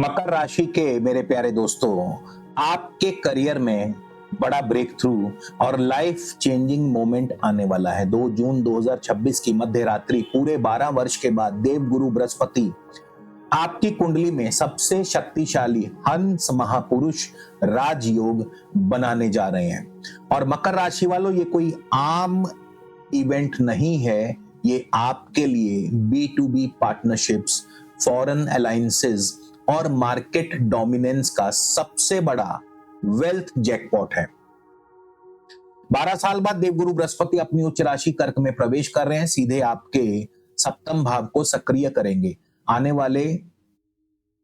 मकर राशि के मेरे प्यारे दोस्तों, आपके करियर में बड़ा ब्रेक थ्रू और लाइफ चेंजिंग मोमेंट आने वाला है। 2 जून 2026 की मध्य रात्रि पूरे 12 वर्ष के बाद देवगुरु बृहस्पति आपकी कुंडली में सबसे शक्तिशाली हंस महापुरुष राजयोग बनाने जा रहे हैं। और मकर राशि वालों, ये कोई आम इवेंट नहीं है, ये आपके लिए B2B पार्टनरशिप्स, फॉरेन अलायंसेस और मार्केट डोमिनेंस का सबसे बड़ा वेल्थ जैकपॉट है। 12 साल बाद देवगुरु बृहस्पति अपनी उच्च राशि कर्क में प्रवेश कर रहे हैं, सीधे आपके सप्तम भाव को सक्रिय करेंगे। आने वाले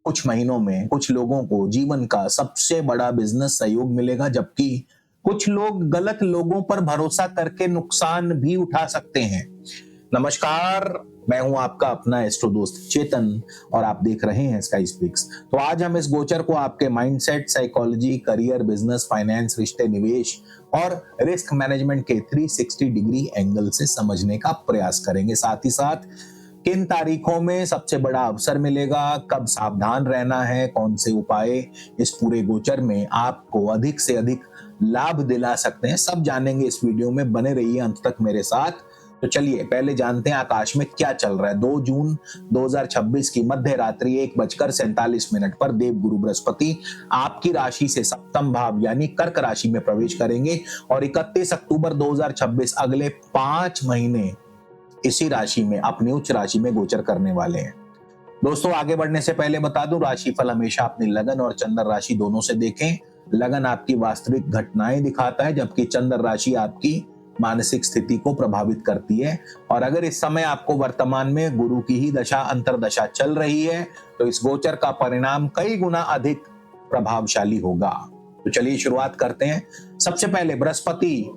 कुछ महीनों में कुछ लोगों को जीवन का सबसे बड़ा बिजनेस सहयोग मिलेगा, जबकि कुछ लोग गलत लोगों पर भरोसा करके नुकसान भी उठा सकते हैं। नमस्कार, मैं हूं आपका अपना एस्ट्रो दोस्त चेतन और आप देख रहे हैं स्काई स्पीक्स। तो आज हम इस गोचर को आपके mindset, psychology, career, business, finance, रिश्ते, निवेश और रिस्क मैनेजमेंट के 360 डिग्री एंगल से समझने का प्रयास करेंगे। साथ ही साथ किन तारीखों में सबसे बड़ा अवसर मिलेगा, कब सावधान रहना है, कौन से उपाय इस पूरे गोचर में आपको अधिक से अधिक लाभ दिला सकते हैं, सब जानेंगे इस वीडियो में। बने रहिए अंत तक मेरे साथ। तो चलिए पहले जानते हैं आकाश में क्या चल रहा है। 2 जून 2026 की मध्य रात्रि 1:47 पर देवगुरु बृहस्पति आपकी राशि से सप्तम भाव यानी कर्क राशि में प्रवेश करेंगे और 31 अक्टूबर 2026 अगले 5 महीने इसी राशि में अपनी उच्च राशि में गोचर करने वाले हैं। दोस्तों, आगे बढ़ने से पहले बता दूं, राशिफल हमेशा अपनी लगन और चंद्र राशि दोनों से देखें। लगन आपकी वास्तविक घटनाएं दिखाता है, जबकि चंद्र राशि आपकी मानसिक स्थिति को प्रभावित करती है। और अगर इस समय आपको वर्तमान में गुरु की ही दशा अंतर्दशा चल रही है तो इस गोचर का परिणाम कई गुना अधिक प्रभावशाली होगा। तो चलिए शुरुआत करते हैं। सबसे पहले बृहस्पति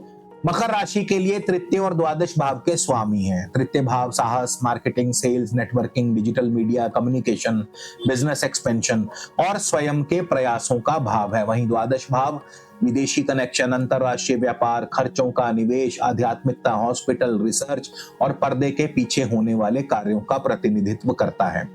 मकर राशि के लिए तृतीय और द्वादश भाव के स्वामी हैं। तृतीय भाव साहस, marketing, sales, networking, digital media, communication, business expansion और स्वयं के प्रयासों का भाव है। वहीं द्वादश भाव विदेशी कनेक्शन, अंतरराष्ट्रीय व्यापार, खर्चों का निवेश, आध्यात्मिकता, हॉस्पिटल, रिसर्च और पर्दे के पीछे होने वाले कार्यों का प्रतिनिधित्व करता है।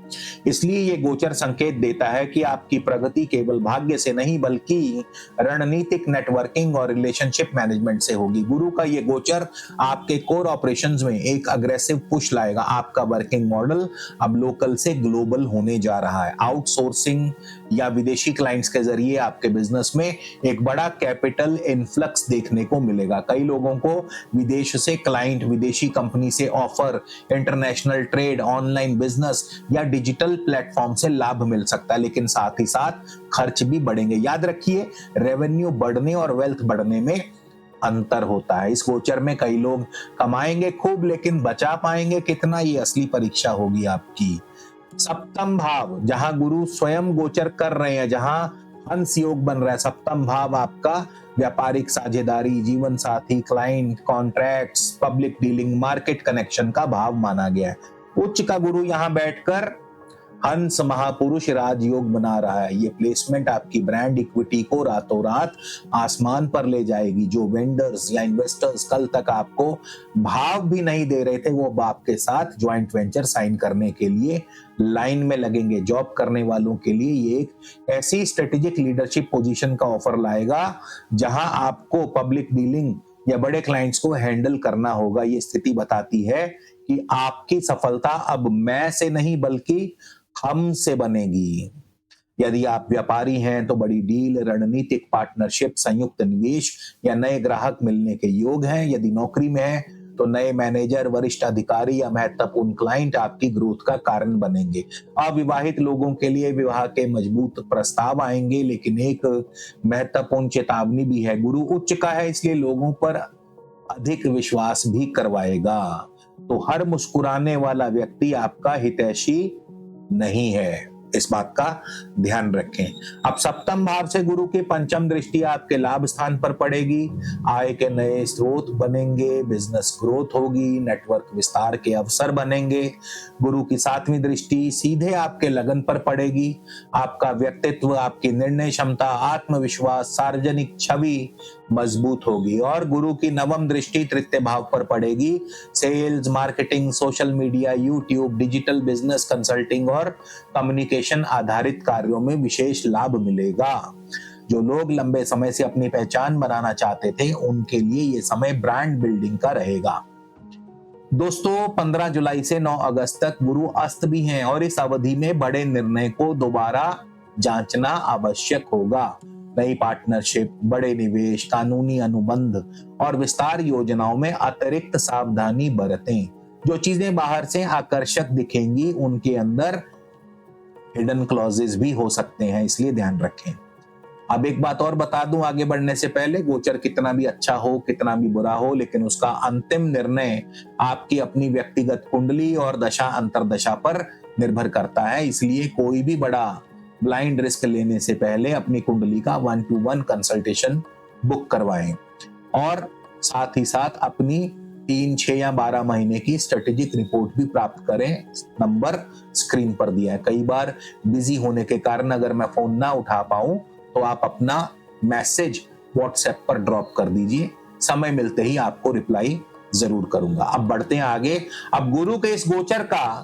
इसलिए ये गोचर संकेत देता है कि आपकी प्रगति केवल भाग्य से नहीं बल्कि रणनीतिक नेटवर्किंग और रिलेशनशिप मैनेजमेंट से होगी। गुरु का ये गोचर आपके कोर ऑपरेशंस में एक अग्रेसिव पुश लाएगा। आपका वर्किंग मॉडल अब लोकल से ग्लोबल होने जा रहा है। आउटसोर्सिंग या विदेशी क्लाइंट्स के जरिए आपके बिजनेस में एक बड़ा कैपिटल इनफ्लक्स देखने को मिलेगा। कई लोगों को विदेश से क्लाइंट, विदेशी कंपनी से offer, international trade, online business या डिजिटल प्लेटफॉर्म से लाभ मिल सकता है, लेकिन साथ ही साथ खर्च भी बढ़ेंगे। याद रखिए, रेवेन्यू बढ़ने और वेल्थ बढ़ने में अंतर होता है। इस गोचर में कई लोग कमाएंगे खूब, लेकिन बचा पाएंगे कितना, ये असली परीक्षा होगी आपकी। सप्तम भाव जहां गुरु स्वयं गोचर कर रहे हैं, जहां हंस योग बन रहा है, सप्तम भाव आपका व्यापारिक साझेदारी, जीवन साथी, client, contracts, public dealing, market connection का भाव माना गया है। उच्च का गुरु यहां बैठकर हंस महापुरुष राजयोग बना रहा है। ये प्लेसमेंट आपकी ब्रांड इक्विटी को रातों रात आसमान पर ले जाएगी। जो वेंडर्स या इन्वेस्टर्स कल तक आपको भाव भी नहीं दे रहे थे, वो आपके साथ ज्वाइंट वेंचर साइन करने के लिए लाइन में लगेंगे। जॉब करने वालों के लिए ये एक ऐसी स्ट्रेटेजिक लीडरशिप पोजीशन का ऑफर लाएगा जहां आपको पब्लिक डीलिंग या बड़े क्लाइंट्स को हैंडल करना होगा। ये स्थिति बताती है कि आपकी सफलता अब मैं से नहीं बल्कि हम से बनेगी। यदि आप व्यापारी हैं तो बड़ी डील, रणनीतिक पार्टनरशिप, संयुक्त निवेश या नए ग्राहक मिलने के योग हैं। यदि नौकरी में है तो नए मैनेजर, वरिष्ठ अधिकारी या महत्वपूर्ण क्लाइंट आपकी ग्रोथ का कारण बनेंगे। अविवाहित लोगों के लिए विवाह के मजबूत प्रस्ताव आएंगे, लेकिन एक महत्वपूर्ण चेतावनी भी है। गुरु उच्च का है, इसलिए लोगों पर अधिक विश्वास भी करवाएगा। तो हर मुस्कुराने वाला व्यक्ति आपका हितैषी नहीं है, इस बात का ध्यान रखें। अब सप्तम भाव से गुरु की पंचम दृष्टि आपके लाभ स्थान पर पड़ेगी। आय के नए स्रोत बनेंगे, बिजनेस ग्रोथ होगी, नेटवर्क विस्तार के अवसर बनेंगे। गुरु की 7वीं दृष्टि सीधे आपके लगन पर पड़ेगी। आपका व्यक्तित्व, आपकी निर्णय क्षमता, आत्मविश्वास, सार्वजनिक छवि मजबूत होगी और गुरु की नवम दृष्टि तृतीय भाव पर पड़ेगी। Sales, marketing, social media, YouTube, digital business, consulting और कम्युनिकेशन आधारित कार्यों में विशेष लाभ मिलेगा। जो लोग लंबे समय से अपनी पहचान बनाना चाहते थे उनके लिए ये समय ब्रांड बिल्डिंग का रहेगा। दोस्तों 15 जुलाई से 9 अगस्त तक गुरु अस्त भी हैं और इस अवधि में बड़े निर्णय को दोबारा जांचना आवश्यक होगा। नई पार्टनरशिप, बड़े निवेश, कानूनी अनुबंध और विस्तार योजनाओं में अतिरिक्त सावधानी बरतें। जो चीजें बाहर से आकर्षक दिखेंगी उनके अंदर हिडन क्लॉजेस भी हो सकते हैं, इसलिए ध्यान रखें। अब एक बात और बता दूं आगे बढ़ने से पहले, गोचर कितना भी अच्छा हो, कितना भी बुरा हो, लेकिन उसका अंतिम निर्णय आपकी अपनी व्यक्तिगत कुंडली और दशा अंतरदशा पर निर्भर करता है। इसलिए कोई भी बड़ा ब्लाइंड रिस्क लेने से पहले अपनी कुंडली का 1-to-1 कंसल्टेशन बुक करवाएं और साथ ही साथ अपनी 3, 6 या 12 महीने की स्ट्रेटेजिक रिपोर्ट भी प्राप्त करें। नंबर स्क्रीन पर दिया है। कई बार बिजी होने के कारण अगर मैं फोन ना उठा पाऊं तो आप अपना मैसेज व्हाट्सएप पर ड्रॉप कर दीजिए, समय मिलते ही आपको रिप्लाई जरूर करूंगा। अब बढ़ते हैं आगे। अब गुरु के इस गोचर का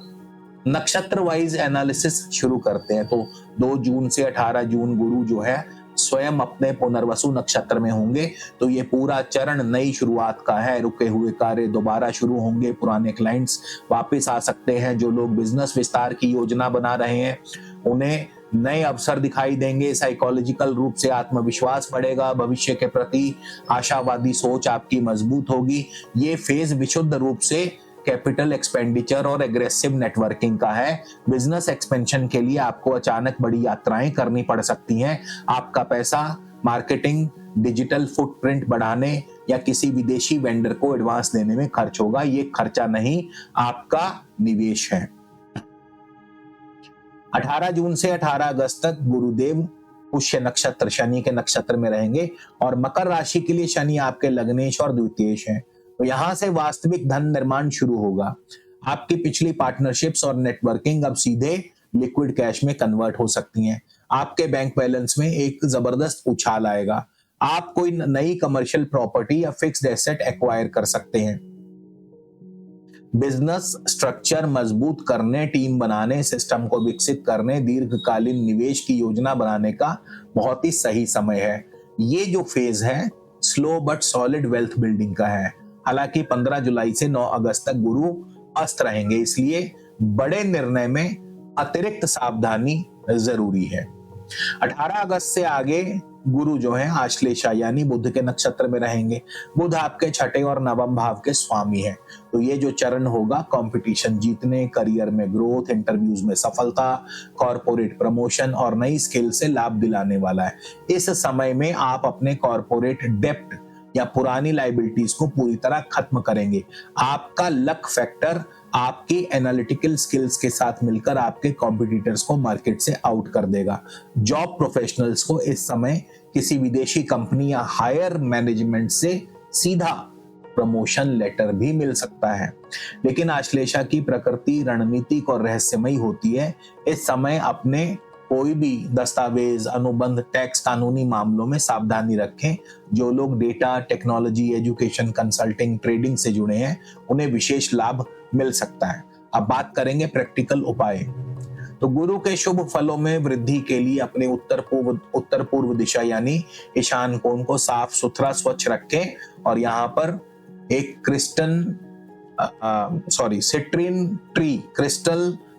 नक्षत्र वाइज एनालिसिस शुरू करते हैं। तो 2 जून से 18 जून गुरु जो है स्वयं अपने पुनर्वसु नक्षत्र में होंगे। तो ये पूरा चरण नई शुरुआत का है। रुके हुए कार्य दोबारा शुरू होंगे, पुराने क्लाइंट्स वापस आ सकते हैं। जो लोग बिजनेस विस्तार की योजना बना रहे हैं उन्हें नए अवसर दिखाई देंगे। साइकोलॉजिकल रूप से आत्मविश्वास बढ़ेगा, भविष्य के प्रति आशावादी सोच आपकी मजबूत होगी। ये फेज विशुद्ध रूप से कैपिटल एक्सपेंडिचर और एग्रेसिव नेटवर्किंग का है। बिजनेस एक्सपेंशन के लिए आपको अचानक बड़ी यात्राएं करनी पड़ सकती हैं। आपका पैसा मार्केटिंग, डिजिटल फुटप्रिंट बढ़ाने या किसी विदेशी वेंडर को एडवांस देने में खर्च होगा। ये खर्चा नहीं, आपका निवेश है। 18 जून से 18 अगस्त तक गुरुदेव पुष्य नक्षत्र शनि के नक्षत्र में रहेंगे और मकर राशि के लिए शनि आपके लग्नेश और द्वितीयेश हैं। तो यहां से वास्तविक धन निर्माण शुरू होगा। आपकी पिछली पार्टनरशिप्स और नेटवर्किंग अब सीधे लिक्विड कैश में कन्वर्ट हो सकती हैं। आपके बैंक बैलेंस में एक जबरदस्त उछाल आएगा। आप कोई नई कमर्शियल प्रॉपर्टी या फिक्स्ड एसेट एक्वायर कर सकते हैं। बिजनेस स्ट्रक्चर मजबूत करने, टीम बनाने, सिस्टम को विकसित करने, दीर्घकालीन निवेश की योजना बनाने का बहुत ही सही समय है। ये जो फेज है slow but solid wealth building का है। हालांकि 15 जुलाई से 9 अगस्त तक गुरु अस्त रहेंगे, इसलिए बड़े निर्णय में अतिरिक्त सावधानी जरूरी है। 18 अगस्त से आगे गुरु जो है आश्लेषा यानी बुध के नक्षत्र में रहेंगे। बुध आपके छठे और नवम भाव के स्वामी हैं। तो ये जो चरण होगा कंपटीशन जीतने, करियर में ग्रोथ, इंटरव्यूज में सफलता, कॉर्पोरेट प्रमोशन और नई स्किल से लाभ दिलाने वाला है। इस समय में आप अपने कॉर्पोरेट डेप्ट या पुरानी लाइबिलिटीज को पूरी तरह खत्म करेंगे। आपका लक फैक्टर आपकी एनालिटिकल स्किल्स के साथ मिलकर आपके कॉम्पिटिटर्स को मार्केट से आउट कर देगा। जॉब प्रोफेशनल्स को इस समय किसी विदेशी कंपनी या हायर मैनेजमेंट से सीधा प्रमोशन लेटर भी मिल सकता है। लेकिन आश्लेषा की प्रकृति रणनीतिक और रहस्यमयी होती है। इस समय अपने कोई भी दस्तावेज, अनुबंध, टैक्स, कानूनी मामलों में सावधानी रखें। जो लोग data, technology, education, consulting, trading से जुड़े हैं उन्हें विशेष लाभ मिल सकता है। अब बात करेंगे प्रैक्टिकल उपाय। तो गुरु के शुभ फलों में वृद्धि के लिए अपने उत्तर पूर्व दिशा यानी ईशान कोण को साफ सुथरा स्वच्छ रखें और यहाँ पर एक क्रिस्टल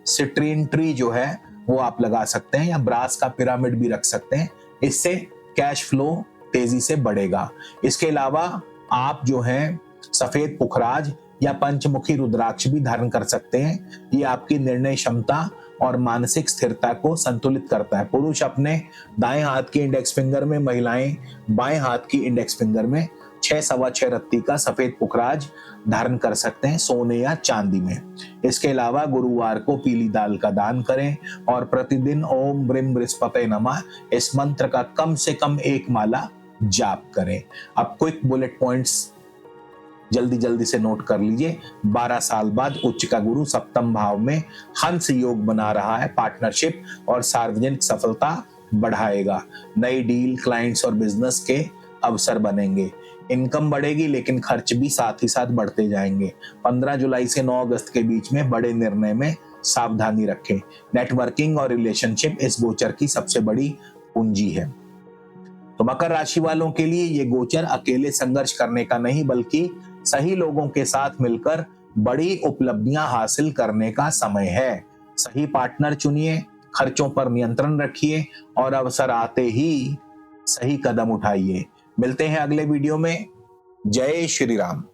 सिट्रीन ट्री जो है वो आप लगा सकते हैं या ब्रास का पिरामिड भी रख सकते हैं। इससे कैश फ्लो तेजी से बढ़ेगा। इसके अलावा आप जो है सफेद पुखराज या पंचमुखी रुद्राक्ष भी धारण कर सकते हैं। ये आपकी निर्णय क्षमता और मानसिक स्थिरता को संतुलित करता है। पुरुष अपने दाएं हाथ की इंडेक्स फिंगर में, महिलाएं बाएं हाथ की इंडेक्स फिंगर में 6-6.25 रत्ती का सफेद पुखराज धारण कर सकते हैं, सोने या चांदी में। इसके अलावा गुरुवार को पीली दाल का दान करें और प्रतिदिन ओम ब्रीम बृहस्पते नमः इस मंत्र का कम से कम 1 माला जाप करें। अब क्विक बुलेट पॉइंट्स जल्दी से नोट कर लीजिए। 12 साल बाद उच्च का गुरु सप्तम भाव में हंस योग बना रहा है। पार्टनरशिप और सार्वजनिक सफलता बढ़ाएगा। नई डील, क्लाइंट्स और बिजनेस के अवसर बनेंगे। इनकम बढ़ेगी लेकिन खर्च भी साथ ही साथ बढ़ते जाएंगे। 15 जुलाई से 9 अगस्त के बीच में बड़े निर्णय में सावधानी रखें। नेटवर्किंग और रिलेशनशिप इस गोचर की सबसे बड़ी पूंजी है। तो मकर राशि वालों के लिए ये गोचर अकेले संघर्ष करने का नहीं बल्कि सही लोगों के साथ मिलकर बड़ी उपलब्धियां हासिल करने का समय है। सही पार्टनर चुनिए, खर्चों पर नियंत्रण रखिए और अवसर आते ही सही कदम उठाइए। मिलते हैं अगले वीडियो में। जय श्री राम।